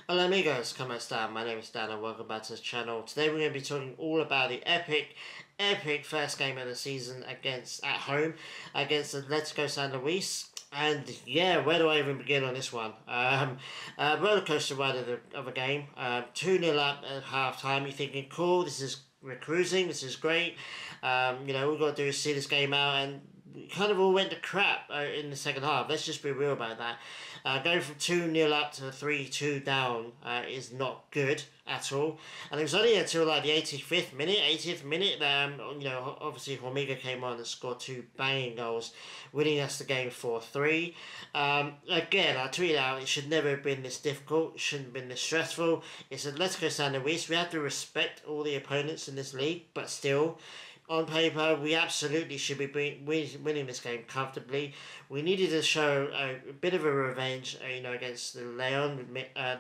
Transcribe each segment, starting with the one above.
Hello amigos, ¿cómo están? My name is Dan and welcome back to the channel. Today we're going to be talking all about the epic first game of the season at home against Atletico San Luis. And yeah, where do I even begin on this one? Roller coaster ride of a game. 2-0 up at half time. You're thinking, cool, we're cruising, this is great. All we've got to do is see this game out, and we kind of all went to crap in the second half. Let's just be real about that. Going from 2-0 up to 3-2 down is not good at all. And it was only until like the 80th minute that, obviously HORMIGA came on and scored two banging goals, winning us the game 4-3. Again, I tweeted out, it should never have been this difficult, it shouldn't have been this stressful. It's Atletico San Luis. We have to respect all the opponents in this league, but still, on paper, we absolutely should be winning this game comfortably. We needed to show a bit of a revenge, against the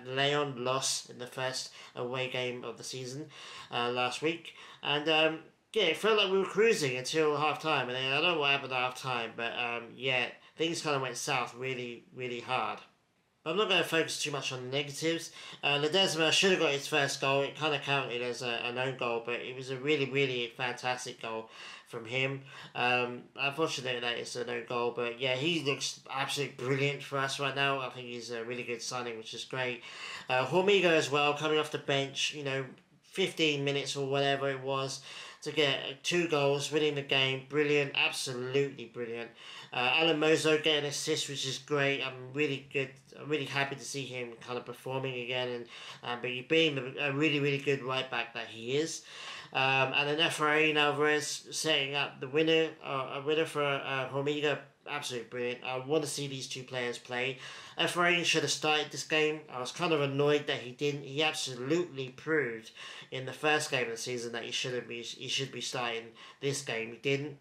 Leon loss in the first away game of the season last week. And yeah, it felt like we were cruising until half time. And then I don't know what happened at half time, but yeah, things kind of went south really, really hard. I'm not going to focus too much on the negatives. Ledesma should have got his first goal. It kind of counted as an own goal, but it was a really, really fantastic goal from him. Unfortunately, that is an own goal, but yeah, he looks absolutely brilliant for us right now. I think he's a really good signing, which is great. HORMIGA as well, coming off the bench, 15 minutes or whatever it was, to get two goals, winning the game. Brilliant, absolutely brilliant. Alan Mozo getting an assist, which is great. I'm really happy to see him kind of performing again, and being a really, really good right back that he is. And then Efrain Alvarez setting up the winner, a winner for HORMIGA. Absolutely brilliant. I want to see these two players play. Efrain should have started this game. I was kind of annoyed that he didn't. He absolutely proved in the first game of the season that he should be starting this game. He didn't.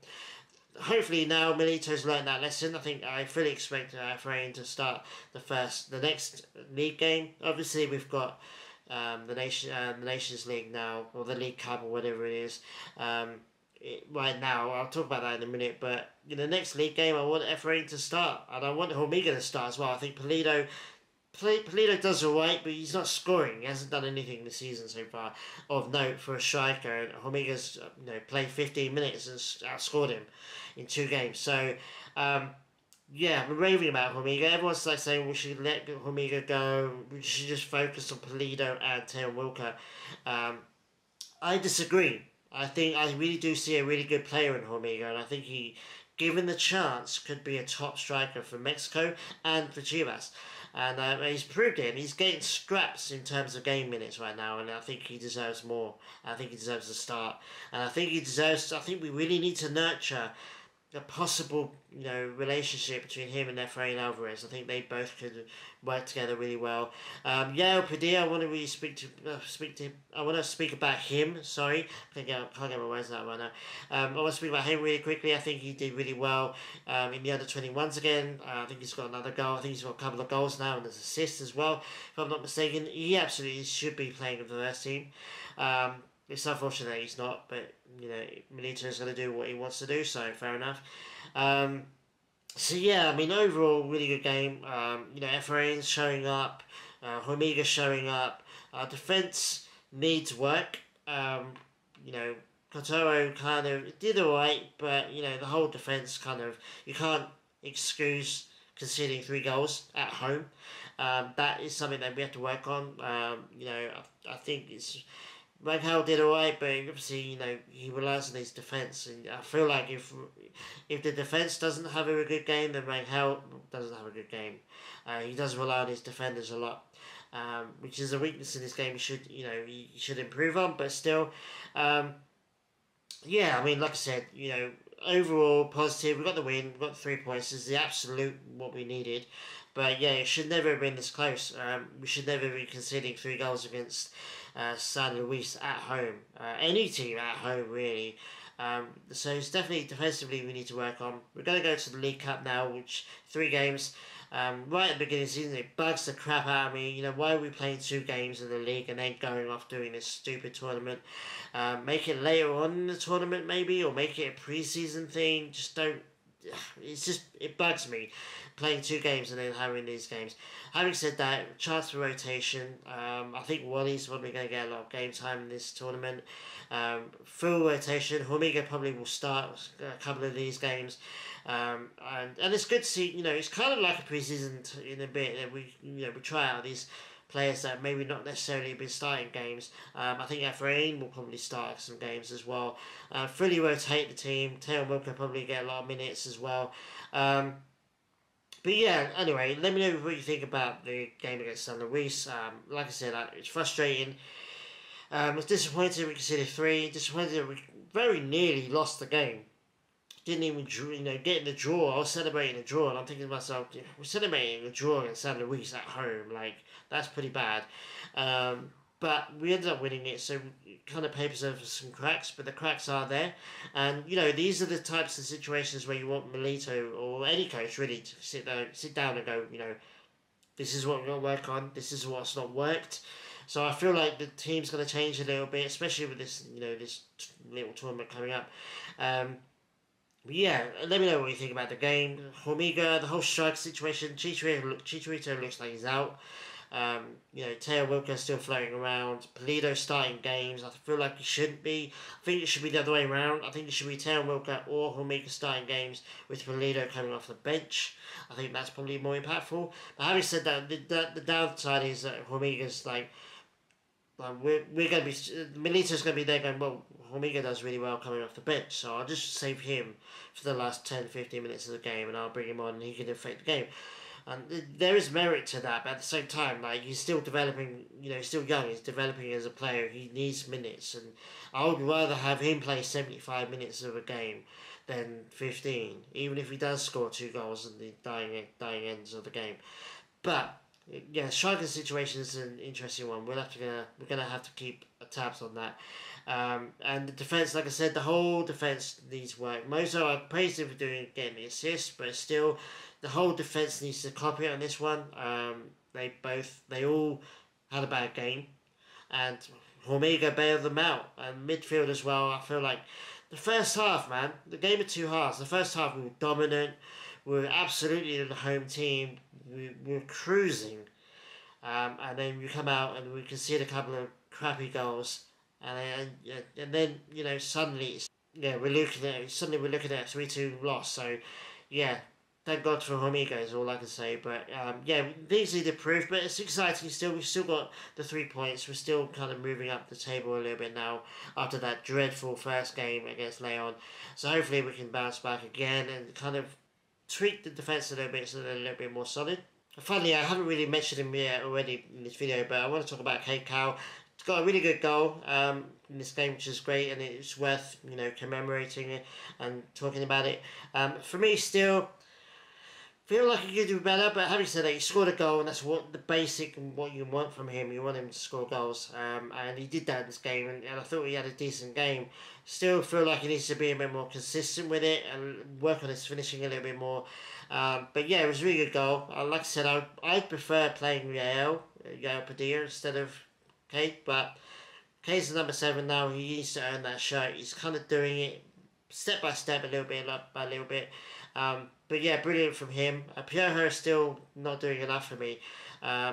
Hopefully now Milito's learned that lesson. I fully expect Efrain to start the next league game. Obviously we've got the Nations League now, or the League Cup, or whatever it is. Right now, I'll talk about that in a minute, but in the next league game, I want Efrain to start, and I want HORMIGA to start as well. I think Polito does alright, but he's not scoring. He hasn't done anything this season so far of note for a striker, and HORMIGA's played 15 minutes and outscored him in 2 games. So, yeah, we're raving about HORMIGA. Everyone's like saying we should let HORMIGA go, we should just focus on Polito and Theo Wilker. I disagree. I really do see a really good player in HORMIGA, and I think he, given the chance, could be a top striker for Mexico and for Chivas. And he's proved it, and he's getting scraps in terms of game minutes right now, and I think he deserves more. I think he deserves a start. And I think we really need to nurture a possible, relationship between him and Efrain Alvarez. I think they both could work together really well. Yao Padilla, I want to really I want to speak about him. Sorry, can't get my words out right now. I want to speak about him really quickly. I think he did really well in the under-21s again. I think he's got another goal. I think he's got a couple of goals now and there's assists as well. If I'm not mistaken, he absolutely should be playing with the first team. It's unfortunate that he's not, but Milito's going to do what he wants to do, so fair enough. So yeah, overall, really good game. Efrain's showing up, HORMIGA's showing up. Our defence needs work. Kotoro kind of did alright, but the whole defence you can't excuse conceding 3 goals at home. That is something that we have to work on. I think it's. Rangel did alright, but obviously, he relies on his defence, and I feel like if the defence doesn't have a good game, then Rangel doesn't have a good game. He does rely on his defenders a lot, which is a weakness in this game. He should improve on, but still, yeah. Like I said, overall positive. We got the win. We got the 3 points. This is the absolute what we needed. But yeah, it should never have been this close. We should never be conceding 3 goals against San Luis at home. Any team at home, really. So it's definitely defensively we need to work on. We're going to go to the League Cup now, which 3 games. Right at the beginning of the season, it bugs the crap out of me. Why are we playing 2 games in the league and then going off doing this stupid tournament? Make it later on in the tournament, maybe, or make it a pre-season thing. Just don't it bugs me playing 2 games and then having these games. Having said that, chance for rotation. I think Wally's probably going to get a lot of game time in this tournament. Full rotation. HORMIGA probably will start a couple of these games. And it's good to see, it's kind of like a preseason in a bit that we try out these players that maybe not necessarily been starting games. I think Efrain will probably start some games as well. Fully rotate the team. Teo Wilker probably get a lot of minutes as well. But yeah, anyway, let me know what you think about the game against San Luis. Like I said, it's frustrating. It's disappointing we conceded 3. Disappointed that we very nearly lost the game. Didn't even get in the draw. I was celebrating the draw, and I'm thinking to myself, we're celebrating a draw against San Luis at home. Like, that's pretty bad. But we ended up winning it, so it kind of papers over some cracks, but the cracks are there. And, these are the types of situations where you want Milito or any coach really to sit down and go, this is what we're going to work on, this is what's not worked. So I feel like the team's going to change a little bit, especially with this, this little tournament coming up. But yeah, let me know what you think about the game. HORMIGA, the whole strike situation. Chicharito looks like he's out. Teo Wilker still floating around. Pulido starting games. I feel like he shouldn't be. I think it should be the other way around. I think it should be Teo Wilker or HORMIGA starting games with Pulido coming off the bench. I think that's probably more impactful. But having said that, the downside is that HORMIGA's we're going to be... Milito's going to be there going, well, HORMIGA does really well coming off the bench, so I'll just save him for the last 10-15 minutes of the game and I'll bring him on and he can affect the game. And there is merit to that, but at the same time, he's still developing, he's still young, he's developing as a player, he needs minutes, and I would rather have him play 75 minutes of a game than 15, even if he does score 2 goals in the dying ends of the game. But yeah, striker situation is an interesting one. We're gonna have to keep tabs on that. And the defense, like I said, the whole defense needs work. Mozo, I praised him for getting the assist, but still, the whole defense needs to copy on this one. They all had a bad game, and HORMIGA bailed them out. And midfield as well. I feel like the first half, man, the game of 2 halves. The first half we were dominant. We were absolutely the home team. We were cruising, and then we come out and we concede a couple of crappy goals, and then suddenly we're looking at 3-2 loss. So yeah, thank God for HORMIGA is all I can say. But these need to prove, but it's exciting still. We've still got the 3 points. We're still kind of moving up the table a little bit now after that dreadful first game against Leon. So hopefully we can bounce back again and kind of tweak the defence a little bit so they're a little bit more solid. Finally, I haven't really mentioned him yet already in this video, but I want to talk about Kate Cow. He's got a really good goal in this game, which is great, and it's worth commemorating it and talking about it. For me, still feel like he could do better, but having said that, he scored a goal, and that's what the basic and what you want from him. You want him to score goals, and he did that in this game, and I thought he had a decent game. Still feel like he needs to be a bit more consistent with it and work on his finishing a little bit more. But yeah, it was a really good goal. Like I said, I prefer playing Yael Padilla instead of Kate, but Kate's the number 7 now. He needs to earn that shirt. He's kind of doing it step by step, a little bit by a little bit. But yeah, brilliant from him. Pierre is still not doing enough for me.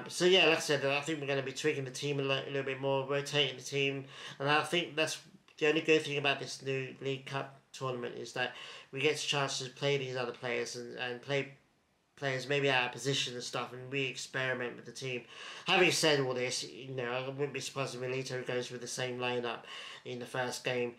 So yeah, like I said, I think we're going to be tweaking the team a little bit more, rotating the team, and I think that's the only good thing about this new League Cup tournament is that we get a chance to play these other players and play players maybe out of position and stuff, and we experiment with the team. Having said all this, I wouldn't be surprised if Milito goes with the same lineup in the first game.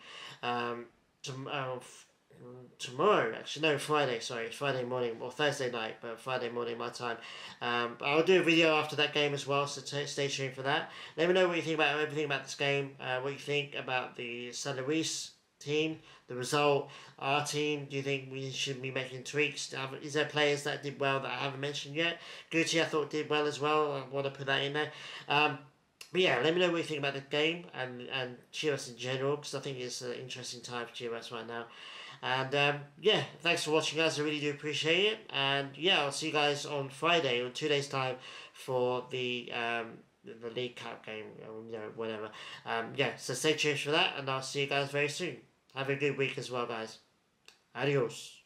Tomorrow, actually, no, Friday morning, or Thursday night, but Friday morning my time. But I'll do a video after that game as well, so stay tuned for that. Let me know what you think about everything about this game, what you think about the San Luis team, the result, our team. Do you think we should be making tweaks? Is there players that did well that I haven't mentioned yet? Gucci, I thought, did well as well. I want to put that in there. But yeah, let me know what you think about the game and Chivas in general, because I think it's an interesting time for Chivas right now. And yeah, thanks for watching, guys. I really do appreciate it. And yeah, I'll see you guys on Friday, or 2 days' time, for the League Cup game, whatever. Yeah, so stay tuned for that, and I'll see you guys very soon. Have a good week as well, guys. Adios.